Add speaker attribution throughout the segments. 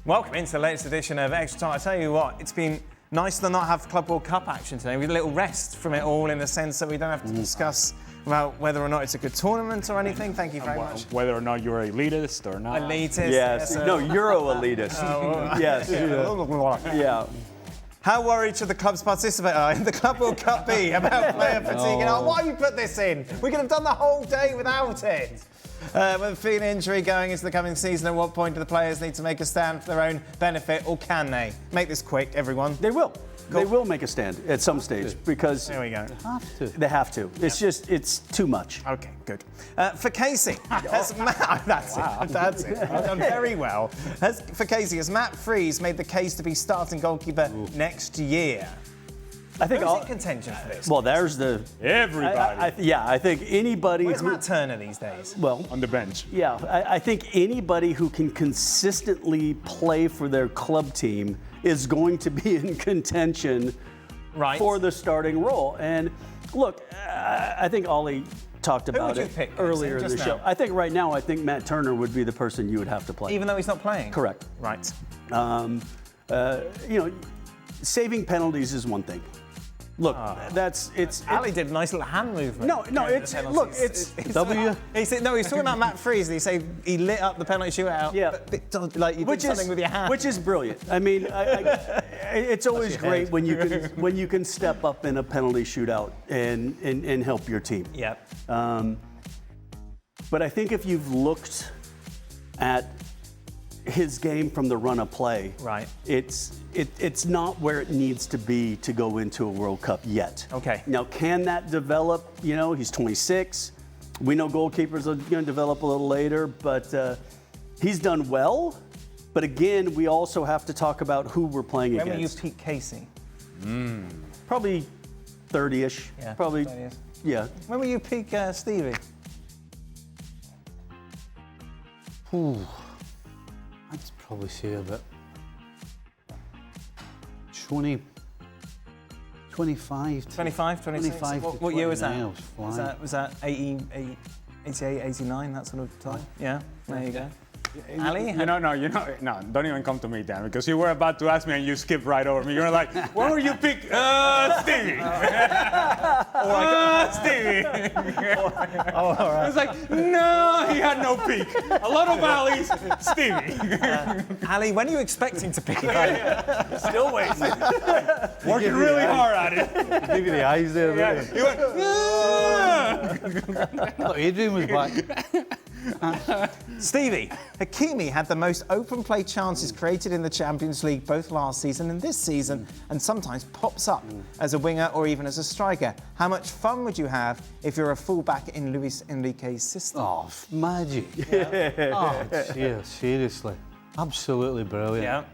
Speaker 1: Welcome into the latest edition of Extra Time. I tell you what, it's been nice to not have Club World Cup action today. We had a little rest from it all in the sense that we don't have to discuss about whether or not it's a good tournament or anything. Thank you very much.
Speaker 2: Whether or not you're elitist or not.
Speaker 1: Elitist.
Speaker 3: Yes. No, Euro elitist. Yes. Yeah.
Speaker 1: How worried should the clubs participate in the Club World Cup be about player fatigue? Why have you put this in? We could have done the whole day without it. With a feet injury going into the coming season, at what point do the players need to make a stand for their own benefit, or can they? Make this quick, everyone.
Speaker 3: They will.
Speaker 1: Cool.
Speaker 3: They will make a stand at some stage because
Speaker 1: there we go.
Speaker 3: They have to. It's just, it's too much.
Speaker 1: Okay, good. For Kasey, that's it. I've done very well. For Kasey, has Matt Freese made the case to be starting goalkeeper next year?
Speaker 3: I think
Speaker 1: Who's in contention for this?
Speaker 3: Well, there's the
Speaker 2: Everybody.
Speaker 3: I think anybody.
Speaker 1: Where's Matt Turner these days?
Speaker 3: Well,
Speaker 2: on the bench.
Speaker 3: Yeah, I think anybody who can consistently play for their club team is going to be in contention for the starting role. And look, I think Ollie talked about it earlier in the show. I think right now, Matt Turner would be the person you would have to play.
Speaker 1: Even though he's not playing?
Speaker 3: Correct.
Speaker 1: Right.
Speaker 3: Saving penalties is one thing. Look,
Speaker 1: Ali did a nice little hand movement.
Speaker 3: It's W.
Speaker 1: He said no. He's talking about Matt Freese, and he said he lit up the penalty shootout.
Speaker 3: Yeah,
Speaker 1: like you did something with your hand,
Speaker 3: which is brilliant. I mean, it's always great when you can step up in a penalty shootout and help your team.
Speaker 1: Yeah.
Speaker 3: But I think if you've looked at his game from the run of play,
Speaker 1: right,
Speaker 3: it's not where it needs to be to go into a World Cup yet.
Speaker 1: Okay.
Speaker 3: Now, can that develop? You know, he's 26. We know goalkeepers are going to develop a little later, but he's done well. But again, we also have to talk about who we're playing against.
Speaker 1: When will you peak Kasey?
Speaker 3: Probably 30-ish.
Speaker 1: Yeah,
Speaker 3: probably.
Speaker 1: 30-ish.
Speaker 3: Yeah.
Speaker 1: When will you peak Stevie?
Speaker 4: I'd probably say about 20, 25.
Speaker 1: 25, 26.
Speaker 4: 25
Speaker 1: what year was that? Was that 88, 89, that sort of time? Yeah, there you go. Ali?
Speaker 2: Don't even come to me, Dan, because you were about to ask me and you skipped right over me. You're like, when were you pick Stevie? Stevie.
Speaker 1: All right.
Speaker 2: I was like, no, he had no peak. A lot of Ali's, Stevie.
Speaker 1: Ali, when are you expecting to pick?
Speaker 2: Still waiting. Working really hard at it.
Speaker 4: Give you the eyes there.
Speaker 2: Yeah. He went,
Speaker 4: Look, Adrian was back.
Speaker 1: Stevie, Hakimi had the most open play chances created in the Champions League both last season and this season, and sometimes pops up as a winger or even as a striker. How much fun would you have if you're a fullback in Luis Enrique's system?
Speaker 4: Oh, magic. Yeah. Seriously. Absolutely brilliant.
Speaker 1: Yeah.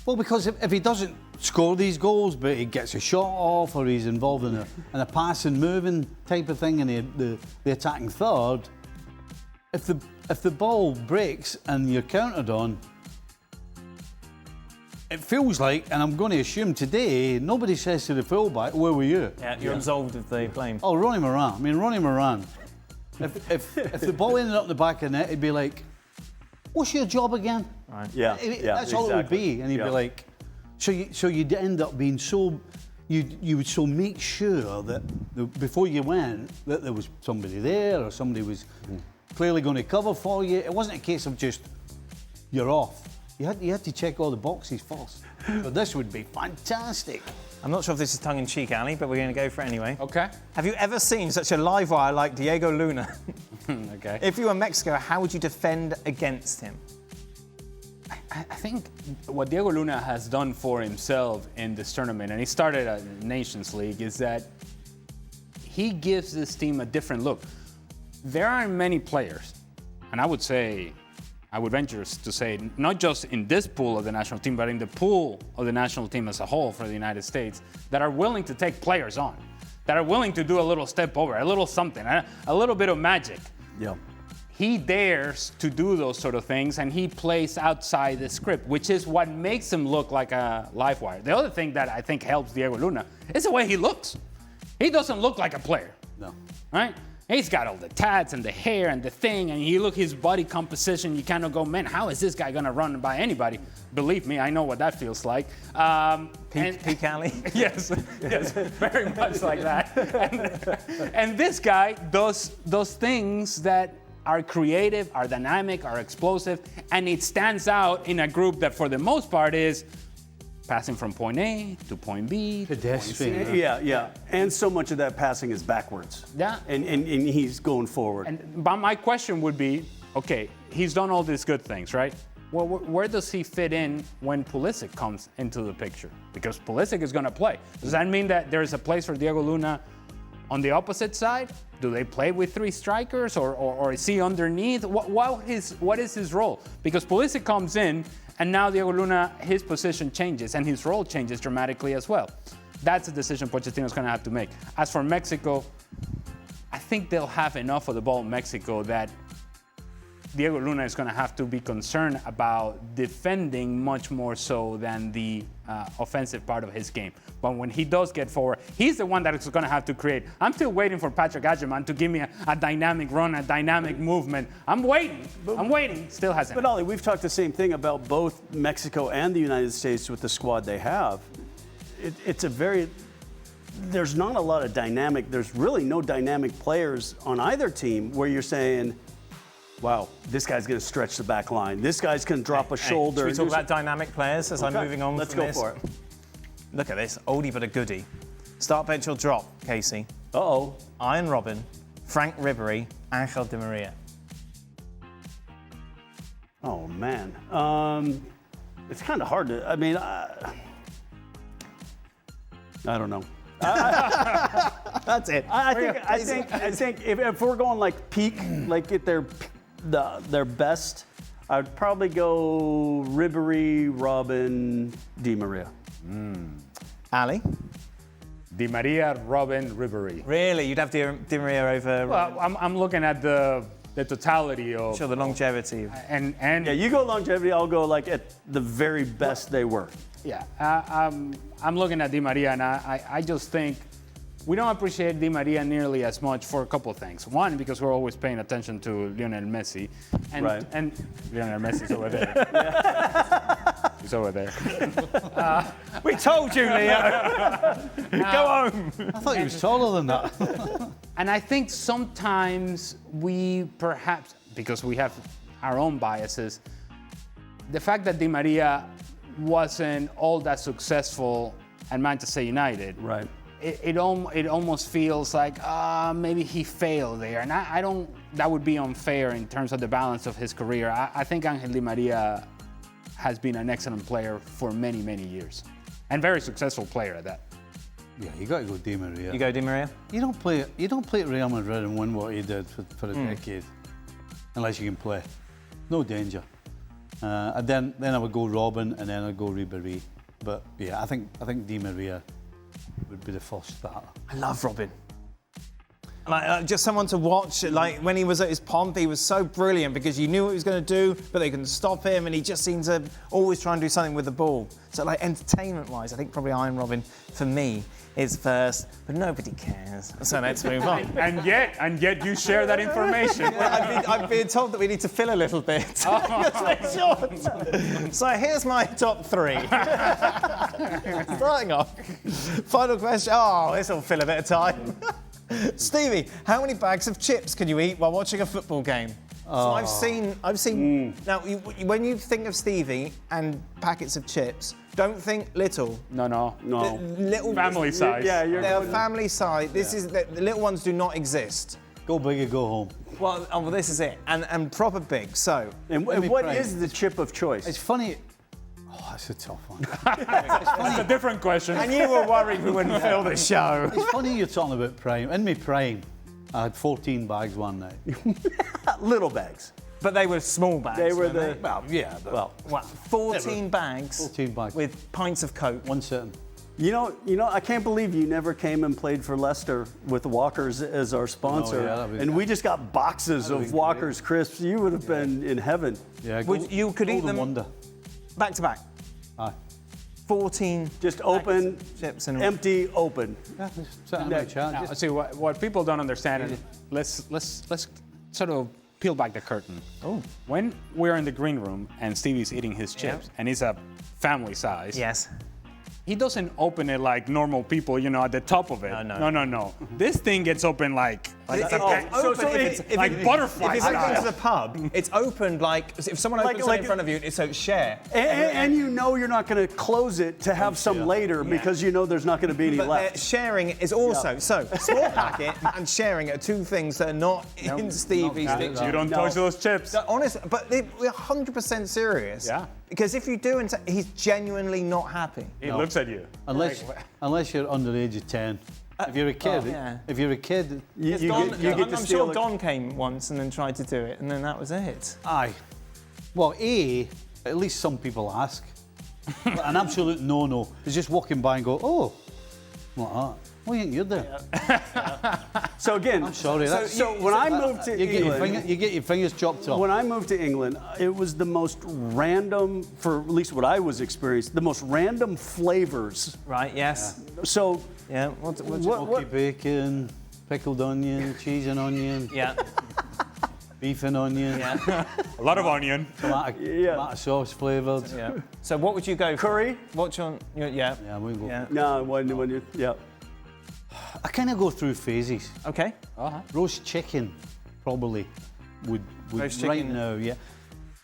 Speaker 4: Well, because if he doesn't score these goals, but he gets a shot off or he's involved in a passing, moving type of thing in the attacking third, if the ball breaks and you're countered on, it feels like, and I'm going to assume today, nobody says to the fullback, "Where were you?"
Speaker 1: Yeah, you're absolved of the blame.
Speaker 4: Oh, Ronnie Moran. I mean, Ronnie Moran. If the ball ended up in the back of the net, he'd be like, "What's your job again?"
Speaker 1: Right.
Speaker 3: Yeah.
Speaker 4: That's all it would be, and he'd be like, so you'd end up being so. You would so make sure that before you went that there was somebody there or somebody was clearly going to cover for you. It wasn't a case of just you're off. You had to check all the boxes first. So this would be fantastic.
Speaker 1: I'm not sure if this is tongue-in-cheek, Ali, but we're going to go for it anyway.
Speaker 2: Okay.
Speaker 1: Have you ever seen such a live wire like Diego Luna?
Speaker 2: Okay.
Speaker 1: If you were Mexico, how would you defend against him?
Speaker 2: I think what Diego Luna has done for himself in this tournament, and he started at Nations League, is that he gives this team a different look. There aren't many players, and I would venture to say, not just in this pool of the national team, but in the pool of the national team as a whole for the United States, that are willing to take players on, that are willing to do a little step over, a little something, a little bit of magic.
Speaker 3: Yeah.
Speaker 2: He dares to do those sort of things, and he plays outside the script, which is what makes him look like a live wire. The other thing that I think helps Diego Luna is the way he looks. He doesn't look like a player.
Speaker 4: No.
Speaker 2: Right? He's got all the tats and the hair and the thing, and you look his body composition, you kind of go, man, how is this guy gonna run by anybody? Believe me, I know what that feels like.
Speaker 1: Peak Alley?
Speaker 2: Yes, very much like that. And this guy does those things that are creative, are dynamic, are explosive, and it stands out in a group that for the most part is passing from point A to point B.
Speaker 4: Pedestrian.
Speaker 3: Yeah. And so much of that passing is backwards.
Speaker 2: Yeah.
Speaker 3: And he's going forward.
Speaker 2: But my question would be, okay, he's done all these good things, right? Well, where does he fit in when Pulisic comes into the picture? Because Pulisic is going to play. Does that mean that there's a place for Diego Luna on the opposite side? Do they play with 3 strikers, or is he underneath? What is his role? Because Pulisic comes in, and now Diego Luna, his position changes, and his role changes dramatically as well. That's a decision Pochettino's going to have to make. As for Mexico, I think they'll have enough of the ball in Mexico that Diego Luna is going to have to be concerned about defending much more so than the offensive part of his game. But when he does get forward, he's the one that is going to have to create. I'm still waiting for Patrick Agerman to give me a dynamic run, a dynamic movement. I'm waiting. Still hasn't.
Speaker 3: But Ollie, we've talked the same thing about both Mexico and the United States with the squad they have. There's not a lot of dynamic. There's really no dynamic players on either team where you're saying, wow, this guy's going to stretch the back line. This guy's going to drop a shoulder.
Speaker 1: Should we talk about dynamic players as I'm moving on
Speaker 3: Let's
Speaker 1: from
Speaker 3: go
Speaker 1: this?
Speaker 3: for it.
Speaker 1: Look at this, oldie but a goodie. Start bench or drop, Kasey.
Speaker 3: Uh-oh.
Speaker 1: Arjen Robben, Franck Ribery, Angel Di Maria.
Speaker 3: Oh, man. It's kind of hard to, I mean, I don't know.
Speaker 1: That's it.
Speaker 3: I think if we're going like peak, like at their best, I'd probably go Ribery, Robben, Di Maria.
Speaker 1: Ali?
Speaker 2: Di Maria, Robben, Ribery.
Speaker 1: Really? You'd have Di Maria over...
Speaker 2: Well, I'm looking at the totality of...
Speaker 1: Sure, the longevity.
Speaker 2: And
Speaker 3: Yeah, you go longevity, I'll go like at the very best they were.
Speaker 2: Yeah, I'm looking at Di Maria, and I just think we don't appreciate Di Maria nearly as much for a couple of things. One, because we're always paying attention to Lionel Messi. And,
Speaker 3: Right.
Speaker 2: and Lionel Messi's over there. Yeah. He's over there.
Speaker 1: We told you, Leo! Go home!
Speaker 4: I thought he was taller than that.
Speaker 2: And I think sometimes we perhaps, because we have our own biases, the fact that Di Maria wasn't all that successful at Manchester United.
Speaker 3: Right.
Speaker 2: It almost feels like maybe he failed there, and I don't. That would be unfair in terms of the balance of his career. I think Angel Di Maria has been an excellent player for many, many years, and very successful player at that.
Speaker 4: Yeah, you got to go Di Maria.
Speaker 1: You go Di Maria?
Speaker 4: You don't play at Real Madrid and win what he did for a decade, unless you can play. No danger. And then I would go Robben, and then I'd go Ribery. But yeah, I think Di Maria would be the first starter.
Speaker 1: I love Robben. Like, just someone to watch. Like when he was at his pomp, he was so brilliant because you knew what he was going to do, but they couldn't stop him, and he just seemed to always try and do something with the ball. So, like entertainment-wise, I think probably Arjen Robben for me is first, but nobody cares. So let's move on.
Speaker 2: And yet you share that information.
Speaker 1: I've been told that we need to fill a little bit. It's short. So here's my top 3. Starting off. Final question. Oh, this will fill a bit of time. Stevie, how many bags of chips can you eat while watching a football game? So I've seen. Now, when you think of Stevie and packets of chips, don't think little.
Speaker 2: No.
Speaker 1: Little
Speaker 2: Family size.
Speaker 3: Yeah,
Speaker 1: they're family size. This is the little ones do not exist.
Speaker 4: Go big or go home.
Speaker 1: Well, this is it, and proper big. So,
Speaker 3: And what is the chip of choice?
Speaker 4: It's funny. Oh, that's a tough one.
Speaker 2: That's a different question.
Speaker 1: and you were worried we wouldn't fill the show.
Speaker 4: It's funny you're talking about prime. In my prime, I had 14 bags one night.
Speaker 3: Little bags.
Speaker 1: But they were small bags.
Speaker 3: They were
Speaker 1: weren't
Speaker 3: the.
Speaker 4: Well, yeah, but
Speaker 1: What, 14 bags?
Speaker 4: 14 bags.
Speaker 1: With pints of Coke.
Speaker 4: One sitting.
Speaker 3: You know, I can't believe you never came and played for Leicester with Walker's as our sponsor. And we just got boxes of Walker's crisps. You would have been in heaven.
Speaker 4: Yeah,
Speaker 1: You could eat them
Speaker 4: Wonder.
Speaker 1: back to back.
Speaker 4: Aye.
Speaker 1: 14
Speaker 3: Just open,
Speaker 1: chips and
Speaker 3: empty, open.
Speaker 2: Now, see what people don't understand. And let's sort of peel back the curtain.
Speaker 1: Oh.
Speaker 2: When we're in the green room and Stevie's eating his chips, and he's a family size.
Speaker 1: Yes.
Speaker 2: He doesn't open it like normal people, you know, at the top of it. No. This thing gets open like butterfly
Speaker 1: If you're going to
Speaker 2: style.
Speaker 1: the pub, it's opened like if someone opens something in front of you, it's so share.
Speaker 3: And you know you're not going to close it to have some later because you know there's not going to be any
Speaker 1: But
Speaker 3: left.
Speaker 1: sharing is also so small packet and sharing are two things that are not in Stevie's dictionary.
Speaker 2: You don't touch those chips.
Speaker 1: Honest, but we're 100% serious.
Speaker 2: Yeah.
Speaker 1: Because if you do, he's genuinely not happy.
Speaker 2: He looks at you.
Speaker 4: Unless you're under the age of 10. If you're a kid,
Speaker 3: you get to
Speaker 1: I'm
Speaker 3: steal
Speaker 1: sure Don came once and then tried to do it, and then that was it.
Speaker 4: Aye. Well, at least some people ask. But an absolute no-no is just walking by and go, oh, what that? Why ain't you there?
Speaker 3: So again,
Speaker 4: I'm sorry.
Speaker 3: when I moved to England,
Speaker 4: you get your fingers chopped off.
Speaker 3: when I moved to England, it was the most random, for at least what I was experiencing, the most random flavors.
Speaker 1: Right, yes.
Speaker 3: So
Speaker 1: Yeah.
Speaker 4: Smoky bacon, pickled onion, cheese and onion,
Speaker 1: Yeah.
Speaker 4: beef and onion,
Speaker 1: Yeah.
Speaker 2: A lot of onion.
Speaker 4: tomato sauce flavoured.
Speaker 1: Yeah. So what would you go for?
Speaker 3: curry?
Speaker 1: What's your, yeah.
Speaker 4: Yeah, we go.
Speaker 1: Yeah.
Speaker 3: No, when you, yeah.
Speaker 4: I kind of go through phases.
Speaker 1: Okay.
Speaker 4: Roast chicken probably would
Speaker 1: Roast
Speaker 4: right
Speaker 1: chicken.
Speaker 4: now, yeah.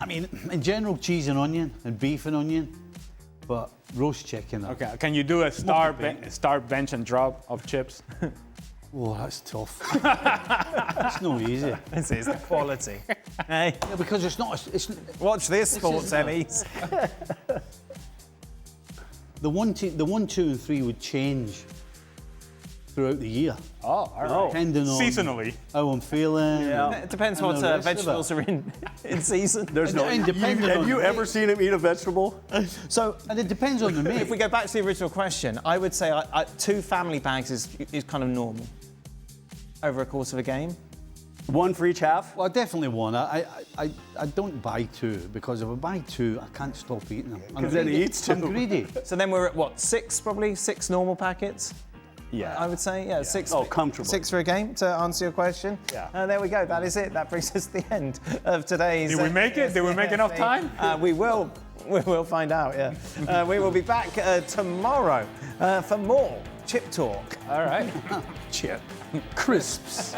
Speaker 4: I mean, in general, cheese and onion and beef and onion, but roast chicken.
Speaker 2: Okay, can you do a star bench and drop of chips?
Speaker 4: Oh, that's tough. It's no easy.
Speaker 1: This is the quality. Hey,
Speaker 4: Yeah, because it's not. It's
Speaker 1: watch this, sports Emmys.
Speaker 4: the 1, 2, and 3 would change throughout the year,
Speaker 2: Oh, all right.
Speaker 4: depending on
Speaker 2: Seasonally.
Speaker 4: how I'm feeling.
Speaker 3: Yeah.
Speaker 1: It depends
Speaker 4: And
Speaker 1: what
Speaker 4: the rest of
Speaker 1: vegetables are in season.
Speaker 3: There's no.
Speaker 4: And depending
Speaker 3: Have
Speaker 4: on
Speaker 3: you
Speaker 4: the
Speaker 3: ever
Speaker 4: weight.
Speaker 3: seen him eat a vegetable?
Speaker 1: So
Speaker 4: And it depends on the meat.
Speaker 1: if we go back to the original question, I would say 2 family bags is kind of normal over a course of a game.
Speaker 3: One for each half?
Speaker 4: Well, definitely one. I don't buy 2 because if I buy 2, I can't stop eating them.
Speaker 3: 'Cause then he eats 2.
Speaker 4: I'm greedy.
Speaker 1: So then we're at what, 6 probably? 6 normal packets?
Speaker 2: Yeah.
Speaker 1: I would say, yeah, 6.
Speaker 3: Oh, comfortable.
Speaker 1: 6 for a game, to answer your question.
Speaker 2: Yeah.
Speaker 1: There we go. That is it. That brings us to the end of today's.
Speaker 2: Did we make it? Did we make enough time?
Speaker 1: We will. We will find out. Yeah. We will be back tomorrow for more Chip Talk.
Speaker 2: All right.
Speaker 3: Chip. Crisps.